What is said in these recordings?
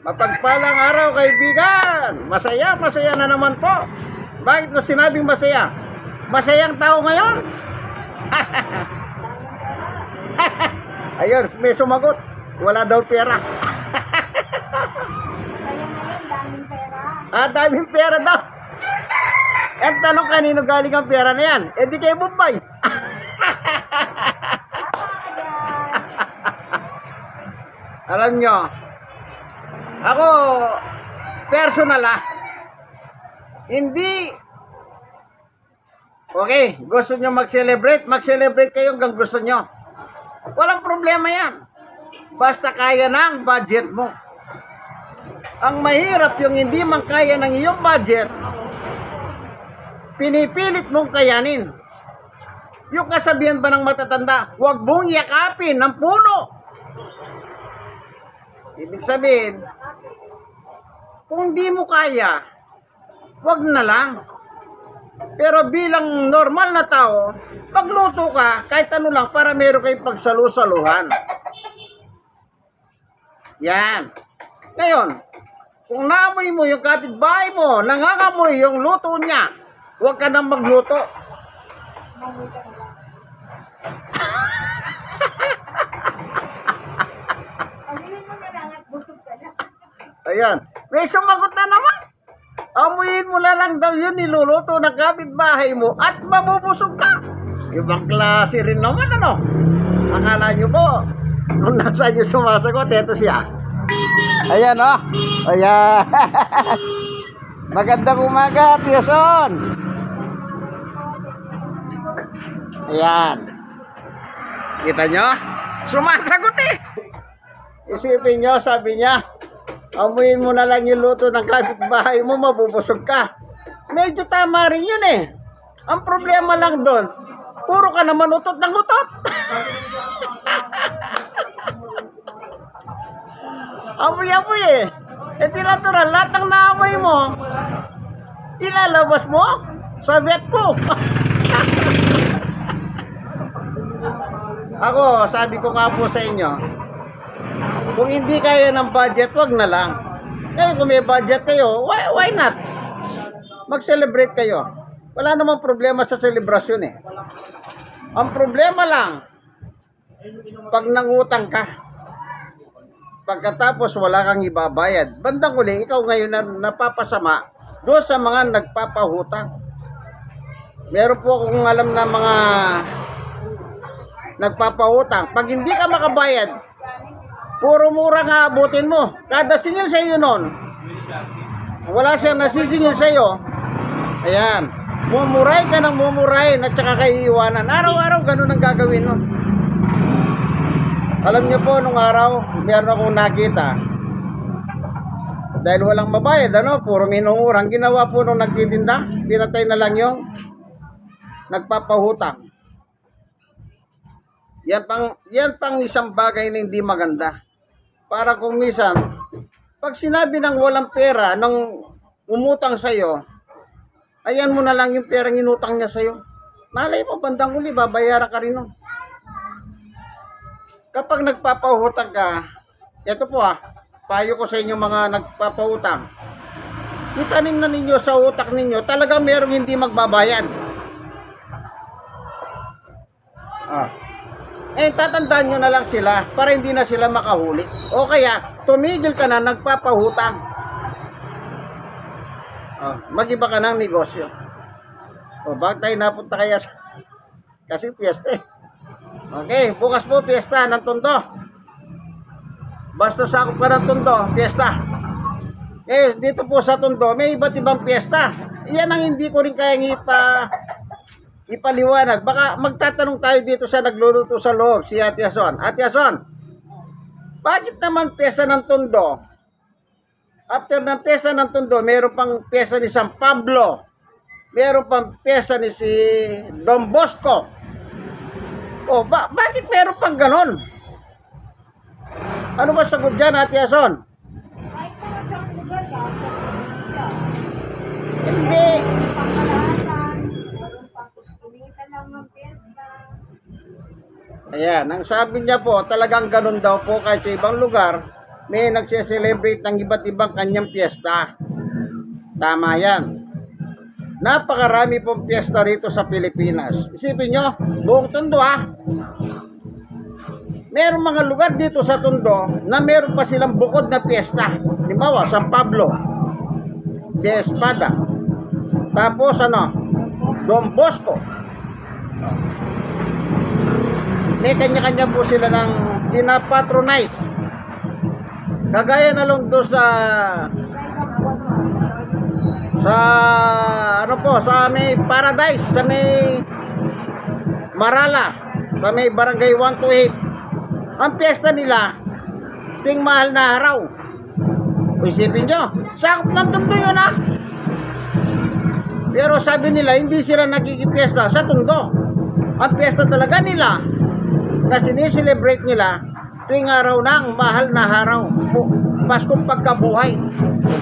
Mapagpalang araw, kaibigan. Masaya, masaya na naman po. Bakit mo sinabing masaya? Masayang tao ngayon? Ayun, may sumagot. Wala daw pera. Daming pera. Daming pera daw. At tanong, kanino galing ang pera na yan? Eh di kay Bombay. Alam nyo, ako, personal hindi, okay, gusto nyo mag-celebrate kayo hanggang gusto nyo. Walang problema yan. Basta kaya ng budget mo. Ang mahirap yung hindi man kaya ng iyong budget, pinipilit mong kayanin. Yung kasabihan ba ng matatanda, huwag mong yakapin ng puno. Ibig sabihin, kung di mo kaya, wag na lang. Pero bilang normal na tao, magluto ka kahit ano lang para meron kayong pagsalu-saluhan. Yan. Ngayon, kung naamoy mo yung kapitbahay mo, nangangamoy yung luto niya, huwag ka nang magluto. Ayan. May sumagot na naman. Amuyin mo na lang daw yun, niluluto ng kapitbahay mo at mabubusog ka. Ibang klase rin naman, ano? Akala nyo po, kung nasa nyo sumasagot, eto siya. Ayan, oh. Ayan. Magandang umaga, Tiyason. Ayan. Kita nyo? Sumasagot eh. Isipin nyo, sabi niya, amuyin mo na lang yung luto ng kapitbahay mo, mabubusog ka. Medyo tama rin yun eh. Ang problema lang doon, puro ka naman utot ng utot. Amoy-amoy eh. E di natural, lahat ng naamoy mo, ilalabas mo sa vet po. Ako, sabi ko nga po sa inyo, kung hindi kaya ng budget, wag na lang. Ngayon kung may budget kayo, why not? Mag-celebrate kayo. Wala namang problema sa selebrasyon eh. Ang problema lang, pag nangutang ka, pagkatapos wala kang ibabayad, bandang uli, ikaw ngayon na napapasama doon sa mga nagpapahutang. Meron po akong alam na mga nagpapahutang. Pag hindi ka makabayad, puro mura nga abutin mo. Kada singil sa iyo nun, wala siyang nasisingil sa iyo. Ayan, mumuray ka ng mumuray at saka kayo iiwanan. Araw-araw ganun ang gagawin mo. Alam niyo po, nung araw, meron akong nakita. Dahil walang mabayad, ano, puro minungurang. Ginawa po nung nagtitinda, pinatay na lang yung nagpapahutang. Yan pang isang bagay na hindi maganda. Para kung minsan, pag sinabi ng walang pera, nang umutang sa'yo, ayan mo na lang yung perang inutang niya sa'yo. Malay mo, bandang uli, babayaran ka rin nun. Kapag nagpapahutang ka, ito po payo ko sa inyo mga nagpapahutang. Itanim na ninyo sa utak ninyo, talagang merong hindi magbabayad. Tatandaan nyo na lang sila para hindi na sila makahuli. O kaya, tumigil ka na nagpapahutang. Mag-iba ka ng negosyo. Bakit tayo napunta kaya sa... Kasi piyesta eh. Okay, bukas po piyesta ng Tondo. Basta sakop ka ng Tondo, piyesta. Dito po sa Tondo, may iba't ibang piyesta. Iyan ang hindi ko rin kayang ipaliwanag. Baka magtatanong tayo dito sa nagluluto sa loob, si Ate Ason. Ate Ason, bakit naman piyesta ng Tondo? After ng piyesta ng Tondo, meron pang piyesta ni San Pablo. Meron pang piyesta ni si Don Bosco. Bakit meron pang ganon? Ano ba sagot dyan, Ate Ason? Hindi. Ayan, ang sabi niya po, talagang ganun daw po kahit sa ibang lugar, may nagse-celebrate ng iba't ibang kanyang piyesta. Tama yan. Napakarami pong piyesta rito sa Pilipinas. Isipin nyo, buong Tondo Merong mga lugar dito sa Tondo na meron pa silang bukod na piyesta. Halimbawa, San Pablo, De Espada, tapos Don Bosco. May kanya-kanya po sila ng pinapatronize. Kagaya na lang doon sa sa may Paradise, sa may Marala, sa may Barangay 128. Ang piyesta nila tuwing mahal na araw. O isipin nyo, sakop ng Tondo yun Pero sabi nila, hindi sila nagkikipiesta sa Tondo. Ang piyesta talaga nila na sineselebrate nila tuwing araw ng mahal na araw, Paskong Pagkabuhay.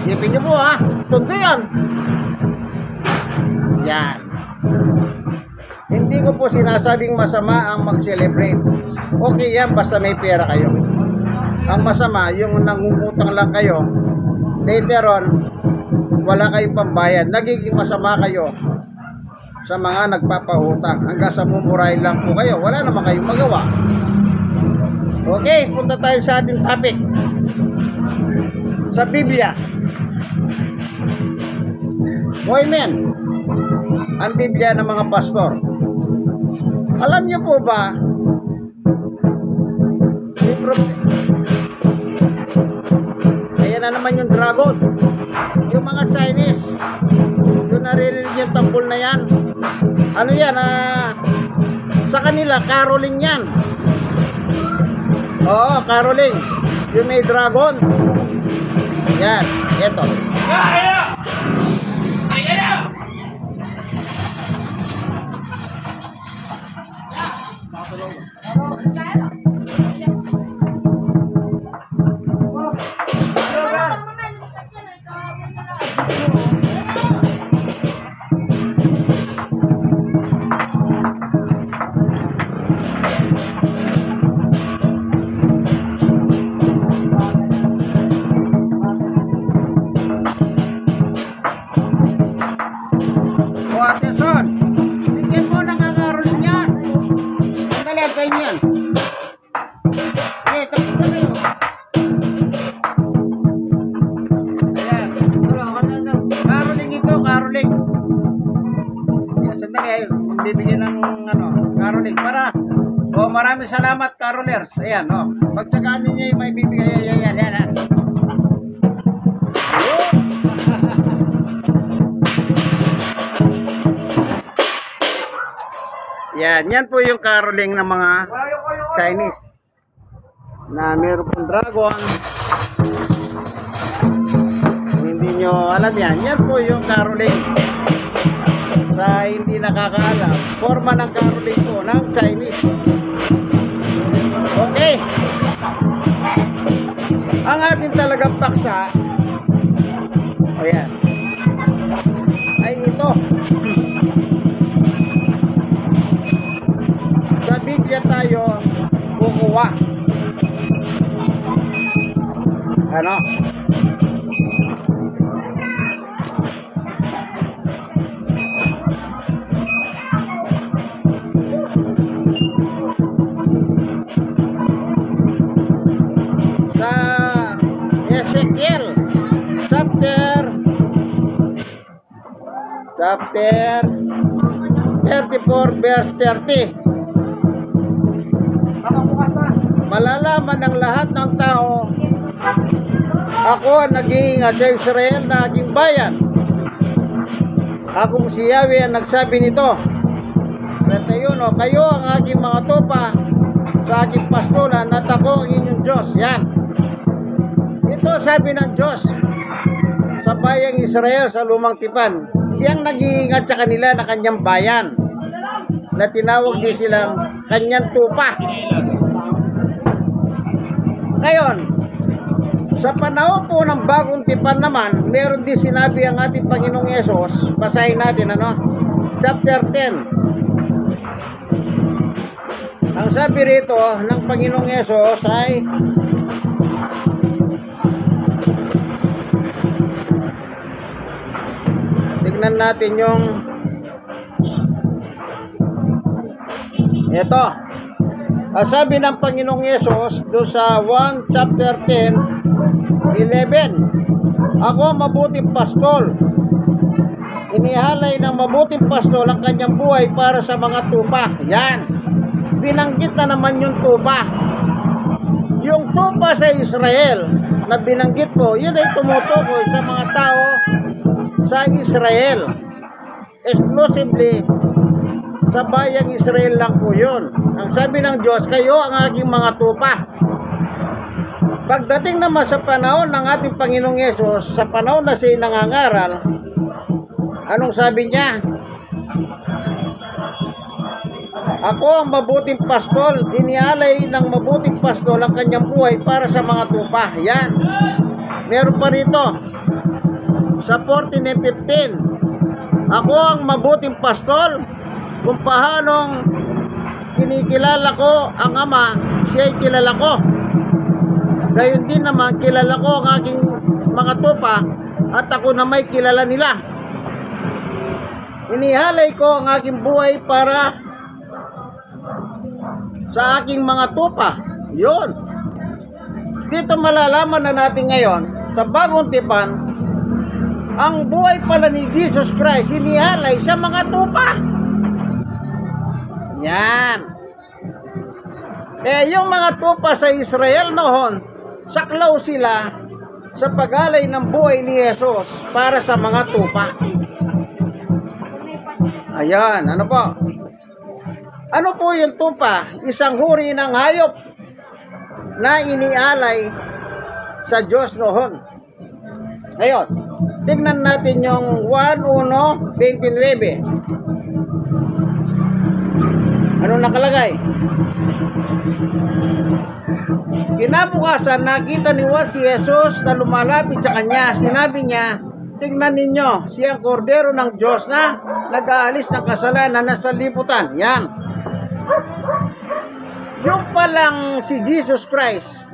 Isipin nyo po Tondo yan. Yan. Hindi ko po sinasabing masama ang mag-celebrate. Okay yan, basta may pera kayo. Ang masama, yung nangungutang lang kayo, later on, wala kayong pambayad. Nagiging masama kayo sa mga nagpapahutang. Hanggang sa mumurahin lang po kayo. Wala naman kayong magawa. Okay, punta tayo sa ating topic. Sa Biblia. Hoy men, ang Biblia ng mga pastor. Alam niyo po ba, ayan na naman yung dragon, yung mga Chinese, yung naririnig yung tambol na yan, ano yan, sa kanila caroling yan. Oo, caroling, yung may dragon yan, eto. Atenson, tingin mo nangangaroling yan. Sandali, kayo yan. Tapos na kayo. Ayan. Caroling ito, caroling. Ayan, sandali, bibigyan ng caroling. Maraming salamat, carolers. Ayan, pagtsagaan ninyo yung may bibigay. Ayan. Yan po yung caroling ng mga Chinese na meron pong dragon. Kung hindi nyo alam yan po yung caroling. Sa hindi nakakaalam, forma ng caroling po ng Chinese. Okay, ang ating talagang paksa, ayan, ay ito. Sa Biblia tayo kukuha. Sa Ezekiel chapter 34 verse 30. Malalaman ng lahat ng tao, ako ang nag-iingat sa Israel na aking bayan. Akong si Yahweh ang nagsabi nito. 31, kayo ang aking mga tupa sa aking pastulan at ako ang inyong Diyos. Yan. Ito sabi ng Diyos sa bayang Israel sa lumang tipan. Siyang nag-iingat sa kanila na kanyang bayan, na tinawag din silang kanyang tupa. Ngayon, sa panahon po ng bagong tipan naman, meron din sinabi ang ating Panginoong Yesus. Basahin natin, chapter 10. Ang sabi rito ng Panginoong Yesus ay natin yung ito. Sabi ng Panginoong Yesus doon sa 1 chapter 10, 11, ako mabuting pastol. Inihalay ng mabuting pastol ang kanyang buhay para sa mga tupa. Yan. Binanggit na naman yung tupa. Yung tupa sa Israel na binanggit po, yun ay tumutukoy sa mga tao sa Israel. Exclusively sa bayang Israel lang po yun. Ang sabi ng Diyos, kayo ang aking mga tupa. Pagdating naman sa panahon ng ating Panginoong Yesus, sa panahon na siya nangangaral, anong sabi niya? Ako ang mabuting pastol, inialay ng mabuting pastol ang kanyang buhay para sa mga tupa. Yan. Meron pa rito sa 14 and 15. Ako ang mabuting pastol, kung paanong kinikilala ko ang Ama, siya'y kilala ko. Gayon din naman, kilala ko ang aking mga tupa at ako na may kilala nila. Inihalay ko ang aking buhay para sa aking mga tupa. Yun. Dito malalaman na natin ngayon sa bagong tipan, ang buhay pala ni Jesus Christ inihalay sa mga tupa. Yan. Yung mga tupa sa Israel noon, saklaw sila sa paghalay ng buhay ni Jesus para sa mga tupa. Ayan, ano po? Ano po yung tupa? Isang huri ng hayop na inialay sa Diyos noon. Ngayon, tignan natin yung 1:1:29. Ano nakalagay? Kinabukasan, nakita ni Juan si Jesus na lumalapit sa kanya. Sinabi niya, tingnan ninyo, siyang kordero ng Diyos na nag-aalis ng kasalanan na sa liputan. Yan. Yung palang si Jesus Christ,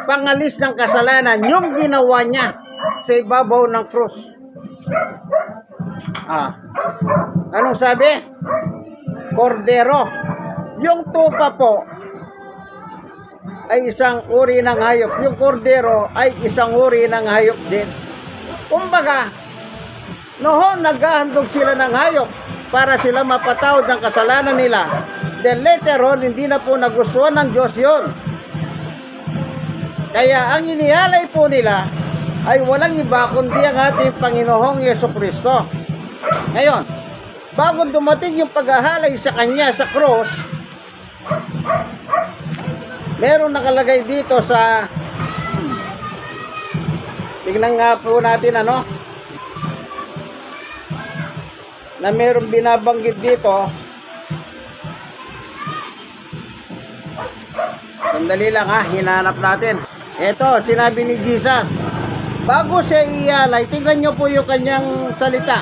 pangalis ng kasalanan, yung ginawa niya sa ibabaw ng krus. Anong sabi? Kordero. Yung tupa po ay isang uri ng hayop. Yung kordero ay isang uri ng hayop din. Kumbaga, noon naghahandog sila ng hayop para sila mapatawad ng kasalanan nila. Then later on, hindi na po nagustuhan ng Diyos yun. Kaya ang inihalay po nila ay walang iba kundi ang ating Panginoong Jesucristo. Ngayon, bago dumating yung paghahalay sa Kanya sa cross, meron nakalagay dito sa tignan nga po natin na meron binabanggit dito. Sandali lang hinanap natin. Ito, sinabi ni Jesus bago siya ialay, tingnan nyo po yung kanyang salita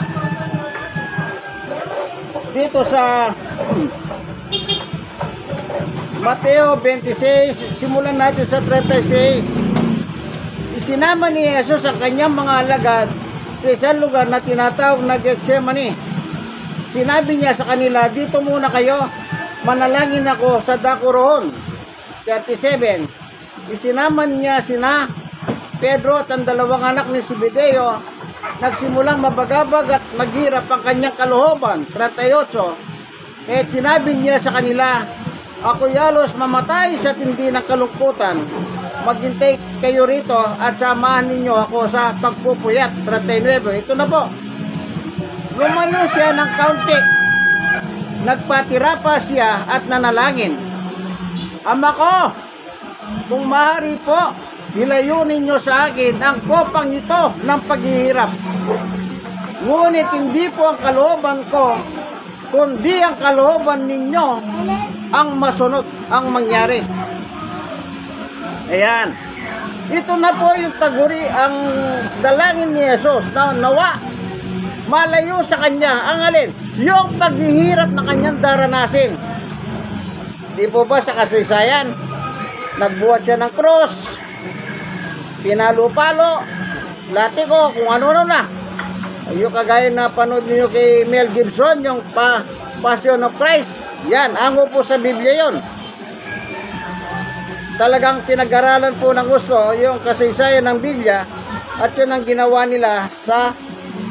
dito sa Mateo 26, simulan natin sa 36. Isinama ni Jesus ang kanyang mga alagad sa isang lugar na tinatawag na Gethsemane. Sinabi niya sa kanila, dito muna kayo, manalangin ako sa dako roon. 37. Isinama niya sina Pedro at ang dalawang anak ni Zebedeo. Nagsimulang mabagabag at maghirap ang kanyang kalooban. 38. Sinabi niya sa kanila, ako yalos mamatay sa tindi ng kalungkutan. Maghintay kayo rito at samahan ninyo ako sa pagpupuyat. 39. Ito na po. Lumayo siya ng kaunti. Nagpatira pa siya at nanalangin. Ama ko, kung maaari po, ilayo ninyo sa akin ang kopang ito ng paghihirap. Ngunit hindi po ang kalooban ko, kundi ang kalooban ninyo ang masunod, ang mangyari. Ayan. Ito na po yung taguri, ang dalangin ni Jesus na nawa malayo sa kanya ang alin? Yung paghihirap na kanyang daranasin. Di po ba sa kasaysayan, nagbuhat siya ng cross, pinalo-palo, latiko, kung ano-ano na. Yung kagaya na panood niyo kay Mel Gibson, yung Passion of Christ. Yan, ango po sa Biblia yon. Talagang pinag-aralan po ng gusto yung kasaysayan ng Biblia at yun ang ginawa nila sa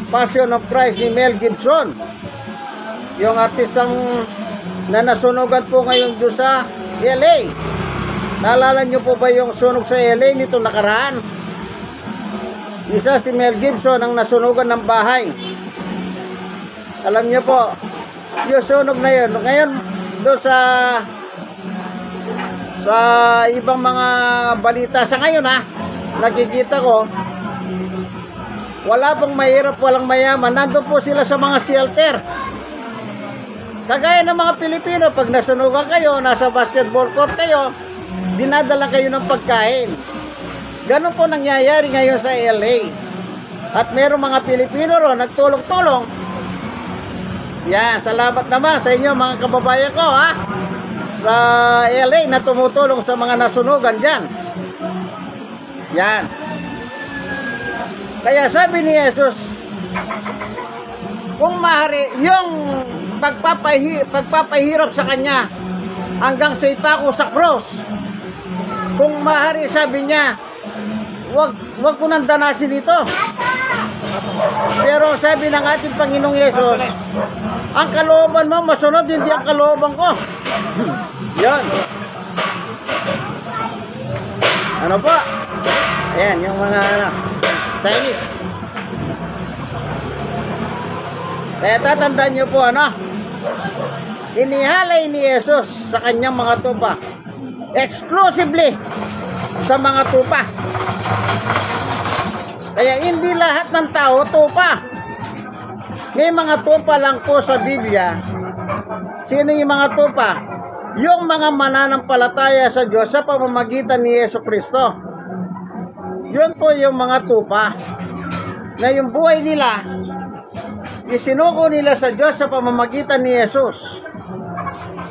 Passion of Christ ni Mel Gibson. Yung artistang na nasunugan po ngayon doon sa LA. Naalala nyo po ba yung sunog sa LA nito nakaraan? Isa si Mel Gibson ang nasunugan ng bahay. Alam nyo po, yung sunog na yun. Ngayon, doon sa ibang mga balita sa ngayon nakikita ko, wala pong mahirap, walang mayaman. Nandun po sila sa mga shelter. Kagaya ng mga Pilipino, pag nasunugan kayo, nasa basketball court kayo, dinadala kayo ng pagkain. Ganun po nangyayari ngayon sa LA. At merong mga Pilipino ron, nagtulong-tulong. Yan, salamat naman sa inyo mga kababayan ko sa LA na tumutulong sa mga nasunugan dyan. Yan. Kaya sabi ni Jesus, kung maaari, yung pagpapahirap sa kanya hanggang sa ipako sa cross, kung maaari, sabi niya, wag ko nang danasin ito. Pero sabi ng ating Panginoong Yesus, ang kalooban mo masunod, hindi ang kalooban ko. Yan. Ano po? Ayan, yung mga Chinese. Kaya tatandaan nyo po, inihalay ni Jesus sa kanyang mga tupa. Exclusively sa mga tupa. Kaya hindi lahat ng tao tupa. May mga tupa lang po sa Biblia. Sino yung mga tupa? Yung mga mananampalataya sa Diyos sa pamamagitan ni Yesu Kristo. Yun po yung mga tupa. Na yung buhay nila, isinuko nila sa Diyos sa pamamagitan ni Jesus.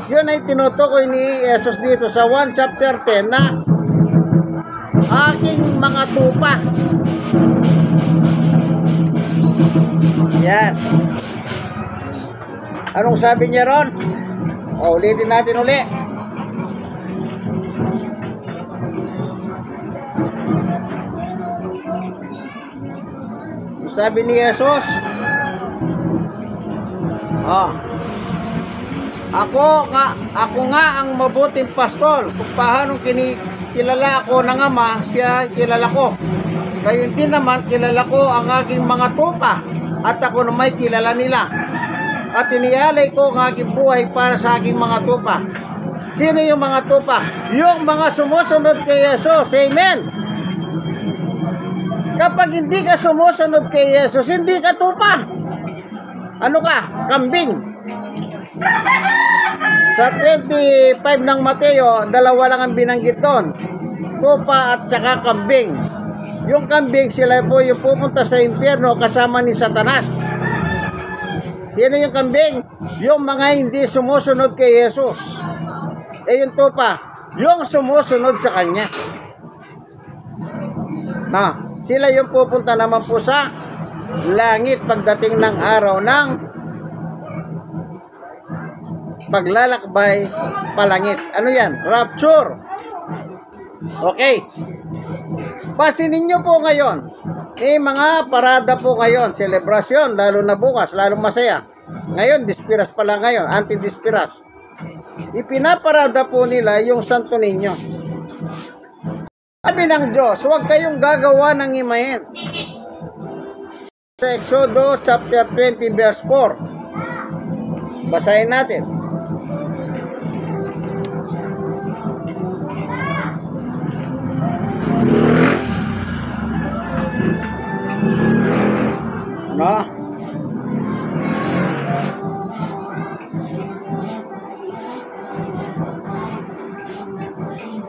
Yun ay tinutukoy ni Jesus dito sa 1 chapter 10 na aking mga tupa. Yan. Anong sabi niya ron? Ulitin natin uli. Sabi ni Jesus, ako nga ang mabuting pastol. Kung paano kilala ako ng Ama, siya kilala ko. Gayon din naman, kilala ko ang aking mga tupa, at ako na may kilala nila. At inialay ko ang aking buhay para sa aking mga tupa. Sino yung mga tupa? Yung mga sumusunod kay Jesus. Amen. Kapag hindi ka sumusunod kay Jesus, hindi ka tupa. Ano ka? Kambing. Sa 25 ng Mateo, dalawa lang ang binanggit doon. Tupa at saka kambing. Yung kambing, sila po yung pupunta sa impyerno kasama ni Satanas. Sino yung kambing? Yung mga hindi sumusunod kay Jesus. Yung tupa, yung sumusunod sa kanya. Sila yung pupunta naman po sa langit pagdating ng araw ng paglalakbay palangit. Ano yan? Rapture. Okay. Pasinin nyo po ngayon. May mga parada po ngayon. Selebrasyon. Lalo na bukas. Lalo masaya. Ngayon, dispiras pala ngayon. Anti-dispiras. Ipinaparada po nila yung Santo Niño. Sabi ng Diyos, huwag kayong gagawa ng imahen. Sa Exodo chapter 20 verse 4. Basahin natin.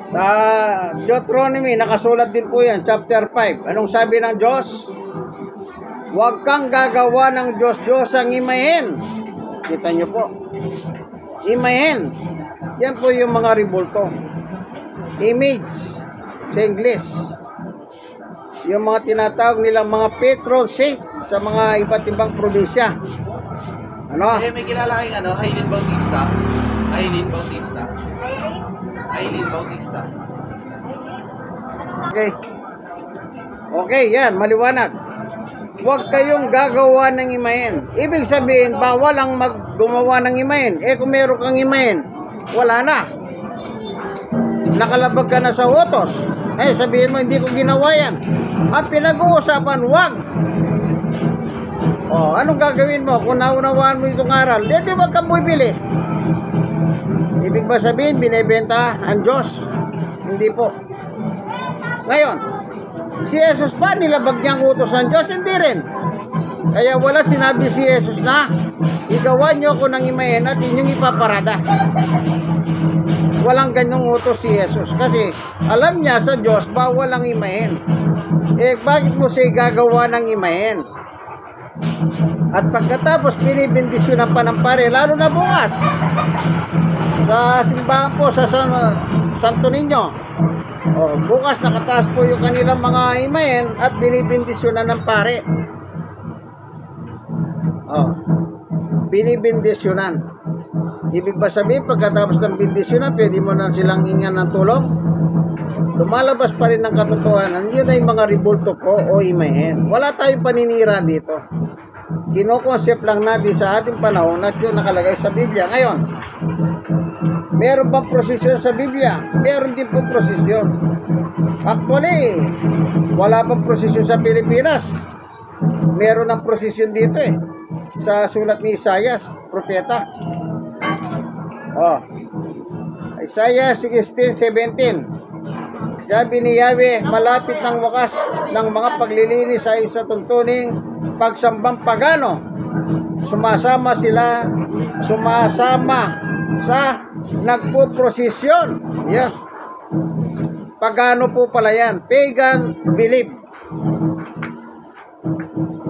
Sa Deuteronomy, nakasulat din po yan, chapter 5. Anong sabi ng Diyos? Huwag kang gagawa ng Diyos-Diyos ang imahen. Kita nyo po. Imahen. Yan po yung mga ribulto. Image. Sa English. Yung mga tinatawag nilang mga patron saints. sa mga iba't ibang probinsya. Ano? Eh, may kilala kayong ano, Aileen Bautista. Aileen Bautista. Aileen Bautista. Okay. Okay, yan, maliwanag. Huwag kayong gagawa ng imahen. Ibig sabihin, bawal ang gumawa ng imahen. Eh, kung meron kang imahen, wala na. Nakalabag ka na sa utos. Eh, sabihin mo, hindi ko ginawa yan. Ang pinag-uusapan, huwag. Oh, anong gagawin mo kung naunawaan mo itong aral? Di wag kang bumibili. Ibig ba sabihin, binibenta ang Diyos? Hindi po. Ngayon, si Jesus pa, nilabag niyang utos ng Diyos? Hindi rin. Kaya wala sinabi si Jesus na, igawa niyo ako ng imahen at inyong ipaparada. Walang ganyong utos si Jesus. Kasi alam niya sa Diyos, bawal ang imahen. Eh, bakit mo siya gagawa ng imahen? At pagkatapos binibindisyonan pa ng pare, lalo na bukas sa simbahan po sa Santo Niño. Oh, bukas nakataas po yung kanilang mga imahen at binibindisyonan ng pare. Oh, binibindisyonan. Ibig ba sabihin pagkatapos ng bindisyonan, pwede mo na silang hingan ng tulong? Lumalabas pa rin ng katotohanan, yun ay mga rebulto po o imahen. Wala tayong paninira dito. Kino-concept lang natin sa ating panahon at yun nakalagay sa Biblia. Ngayon, meron bang prosesyon sa Biblia? Meron din po prosesyon. Actually, wala pang prosesyon sa Pilipinas. Meron ng prosesyon dito eh. Sa sulat ni Isaias, propeta. Oh. Isaiah 16:17. Sabi ni Yahweh, malapit ng wakas ng mga paglilinis ayon sa tuntuning pagsambang pagano. Sumasama sa nagpo-prosesyon. Yeah. Pagano po pala yan? Pagan belief.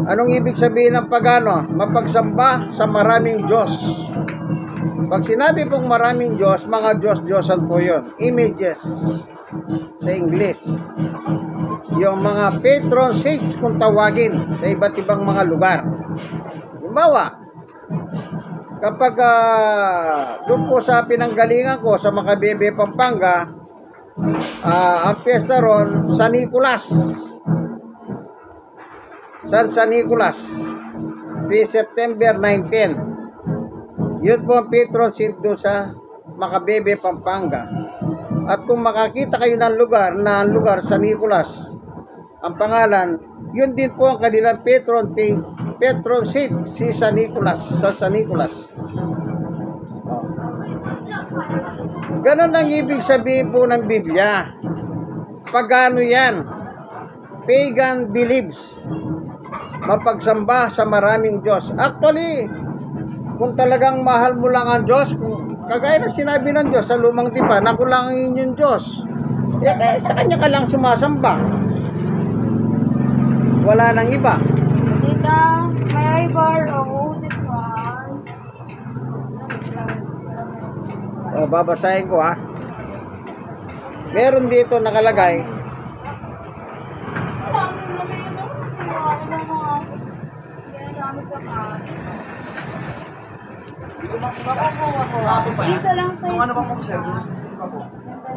Anong ibig sabihin ng pagano? Mapagsamba sa maraming Diyos. Pag sinabi pong maraming Diyos, mga Diyos-Diyosan po yun. Images sa English. Yung mga patron saints kung tawagin sa iba't ibang mga lugar. Halimbawa, kapag doon po sa pinanggalingan ko sa Macabebe, Pampanga, ang piyesta ron, San Nicolas. San Nicolas, September 19. Yun po ang patron saint doon sa Macabebe, Pampanga. At kung makakita kayo ng lugar sa Nicolas, ang pangalan, yun din po ang kanilang patron saint, si San Nicolas, sa San Nicolas. Oh. Ganon ang ibig sabihin po ng Biblia. Pagano yan? Pagan beliefs. Mapagsamba sa maraming Diyos. Actually, kung talagang mahal mo lang ang Diyos, kagaya na sinabi ng Diyos sa lumang tipan, ako lang ang inyong Diyos. Eh, sa Kanya ka lang sumasamba. Wala nang iba. Tita, may bar o this one. O, babasahin ko ha. Meron dito nakalagay. Isa lang sa Kung ano ba pong share? Yung po.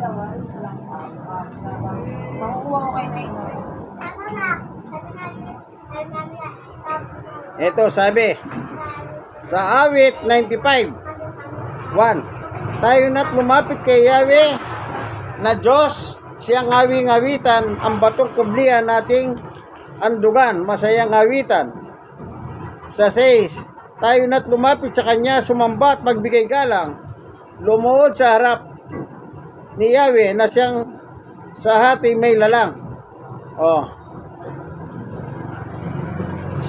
dalawa, isa lang. Makukuha ko kay Nainoy. Ito sabi sa awit 95:1, tayo na't lumapit kay Yahweh na Diyos, siyang awing-awitan, ang batong kublihan nating andugan, masayang awitan. Sa 6, tayo na't lumapit sa Kanya, sumamba at magbigay galang, lumuhod sa harap ni Yahweh na siyang sa hati may lalang. Oh.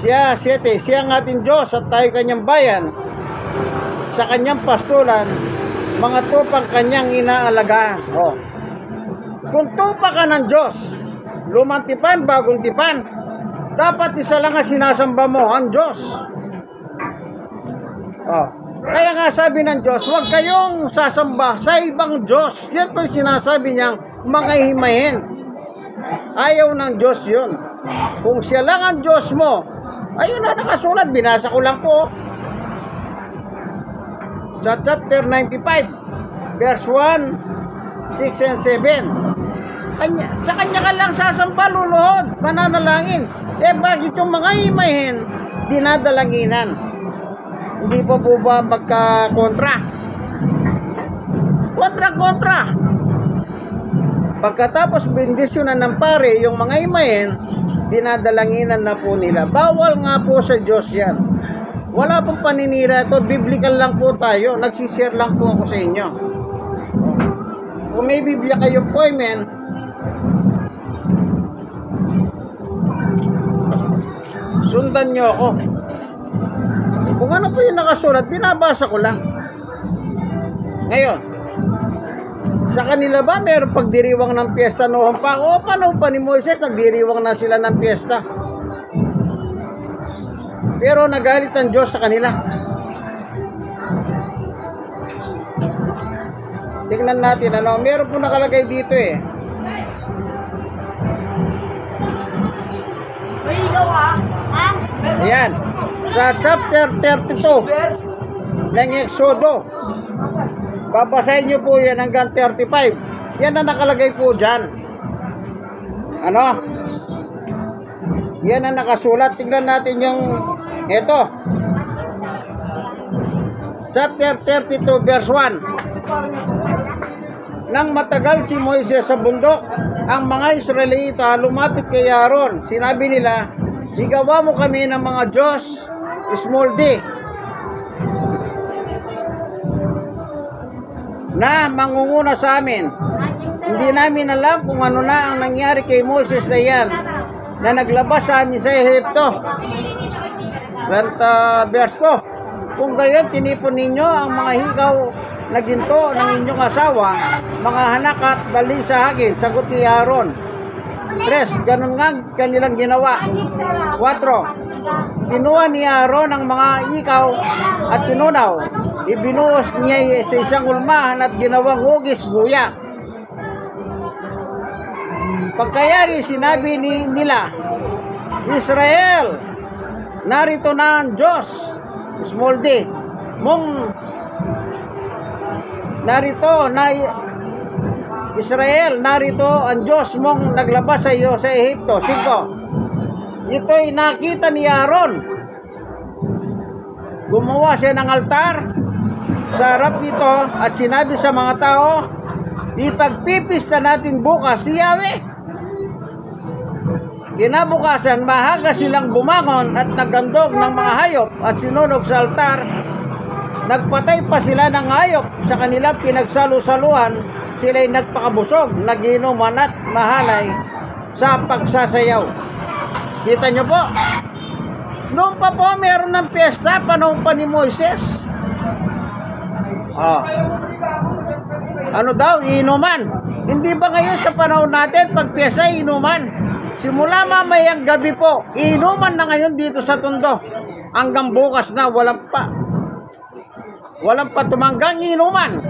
Siya, 7, siya ang ating Diyos at tayo Kanyang bayan. Sa Kanyang pastulan, mga tupang Kanyang inaalagaan. Oh. Kung tupa ka ng Diyos, lumang tipan, bagong tipan, dapat isa lang ang sinasamba mo, ang Diyos. Oh. Kaya nga sabi ng Diyos, huwag kayong sasamba sa ibang Diyos. Yan po yung sinasabi niyang mga himayin. Ayaw ng Diyos yun. Kung siya lang ang Diyos mo, Ayun na nakasulat, binasa ko lang po. Sa chapter 95, verse 1, 6 and 7. Sa kanya ka lang sasamba, luluhod, mananalangin. Bakit yung mga imahin, dinadalanginan? Hindi pa po ba magka-kontra? Kontra-kontra. Pagkatapos bendisyonan ng pare, yung mga imahin, dinadalanginan na po nila. Bawal nga po sa Diyos yan. Wala pong paninira ito. Biblical lang po tayo. Nagsishare lang po ako sa inyo. Kung may Biblia kayong poemen, sundan nyo ako. Kung ano po yung nakasulat, binabasa ko lang. Ngayon, sa kanila ba mayroong pagdiriwang ng piyesta noon pa? O paano pa ni Moises, nagdiriwang na sila ng piyesta. Pero nagalit ang Diyos sa kanila. Tingnan natin, ano, meron po nakalagay dito eh. May ilaw ah. Ha? Ayan, sa chapter 32 ng Exodo, babasahin nyo po yan hanggang 35. Yan ang nakalagay po dyan. Ano? Yan ang nakasulat. Tingnan natin yung ito. Chapter 32 verse 1. Nang matagal si Moises sa bundok, ang mga Israelita lumapit kay Aaron. Sinabi nila, igawa mo kami ng mga Diyos, small d, na mangunguna sa amin. Hindi namin alam kung ano na ang nangyari kay Moses na yan, na naglabas sa amin sa Ehipto. Verse 2. Kung gayon tinipon ninyo ang mga hikaw na ginto ng inyong asawa, mga hanak at dali sa akin, sagot ni Aaron. 3. Ganun nga kanilang ginawa. 4. Kinuha ni Aaron ang mga ikaw at tinunaw. Ibinuhos niya sa isang ulmahan at ginawang hugis guya. Pagkayari, sinabi nila, Israel, narito na ang Diyos, small d, mong narito na Israel, narito ang Diyos mong naglabas sa iyo sa Ehipto. 5. Ito'y nakita ni Aaron. Gumawa siya ng altar sa harap nito at sinabi sa mga tao, ipagpipista natin bukas si Yahweh. Kinabukasan, mahaga silang bumangon at nagandog ng mga hayop at sinunog sa altar. Nagpatay pa sila ng hayop sa kanilang pinagsalo-saluhan. Sila'y nagpakabusog, nagiinuman at mahalay sa pagsasayaw. Kita nyo po? Noon pa po meron ng piyesta, panahon pa ni Moises. Ano daw? Inuman. Hindi ba ngayon sa panahon natin, pag piyesta, inuman? Simula mamayang gabi po, inuman na ngayon dito sa Tondo. Hanggang bukas na, walang pa tumanggang inuman.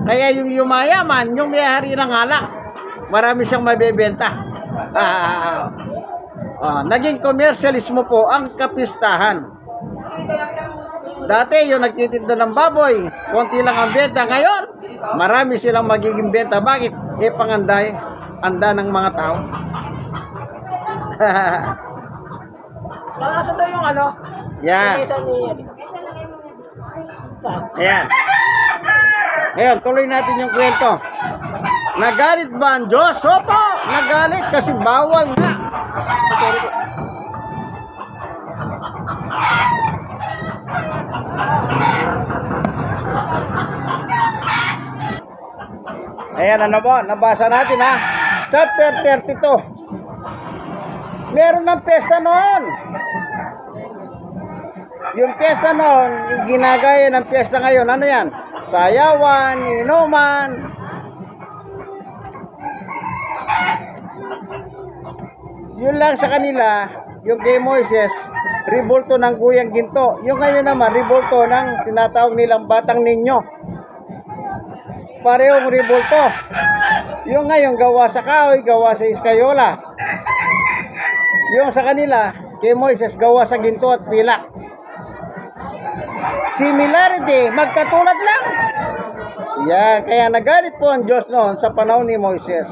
Kaya yung yumayaman, yung may-hari ng alak, marami siyang mabebenta. Naging komersiyalismo po ang kapistahan. Dati yung nagtitinda ng baboy, konti lang ang benta. Ngayon, marami silang magiging benta. Bakit? Panganday, anda ng mga tao. Nasa daw yung ano? Yan. Saan? Ayan. Ngayon, tuloy natin yung kwento. Nagalit ba ang Diyos? Opo, nagalit kasi bawal nga. Ayan, ano po, nabasa natin ha. Chapter 32. Meron ng piyesta noon. Yung piyesta noon, yung ginagaya ng piyesta ngayon, ano yan? Sayawan, inuman. Yun lang sa kanila, yung kay Moises, ribulto ng kuyang ginto. Yung ngayon naman, ribulto ng tinatawag nilang batang ninyo. Parehong ribulto. Yung ngayon, gawa sa kahoy, gawa sa iskayola. Yung sa kanila, kay Moises gawa sa ginto at pilak. Similarity, magkatulad lang. Yan, kaya nagalit po ang Diyos noon sa panahon ni Moises.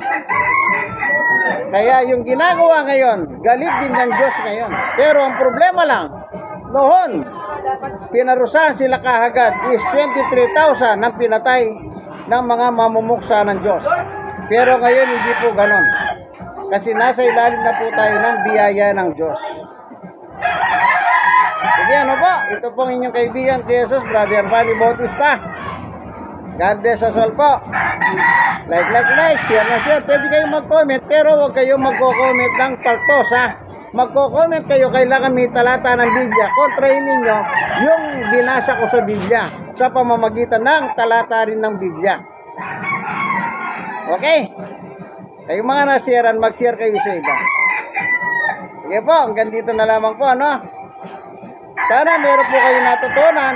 Kaya yung ginagawa ngayon, galit din ng Diyos ngayon. Pero ang problema lang, noon, pinarusahan sila kahagad is 23,000 ng pinatay ng mga mamumuksa ng Diyos. Pero ngayon hindi po ganon. Kasi nasa ilalim na po tayo ng biyaya ng Diyos. Sige, ano po? Ito pong inyong kaibigan, Jesus, Brother Manny Bautista. God bless us all po. Like, share na share. Pwede kayong mag-comment, pero huwag kayong magko-comment ng paltos, ha? Magko-comment kayo, kailangan may talata ng Biblia. Kontrahin ninyo yung binasa ko sa Biblia sa pamamagitan ng talata rin ng Biblia. Okay? Kayo mga nasiyaran, mag-share kayo sa iba. Sige po, hanggang dito na lamang po, ano? Sana meron po kayo natutunan.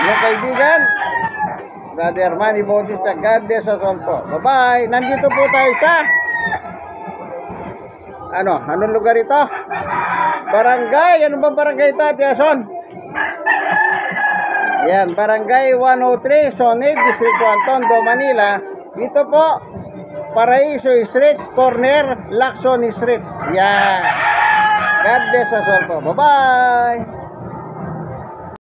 Yung kaibigan, Brother Manny Bautista, God bless us all po. Bye-bye. Nandito po tayo sa anong lugar ito? Barangay. Ano ba barangay ito, Ate Ason? Yan, Barangay 103, Zone 8, District 1, Tondo, Manila. Ito po, Paraiso Street, corner, Lacson Street. Yan. God bless us all po. Bye-bye.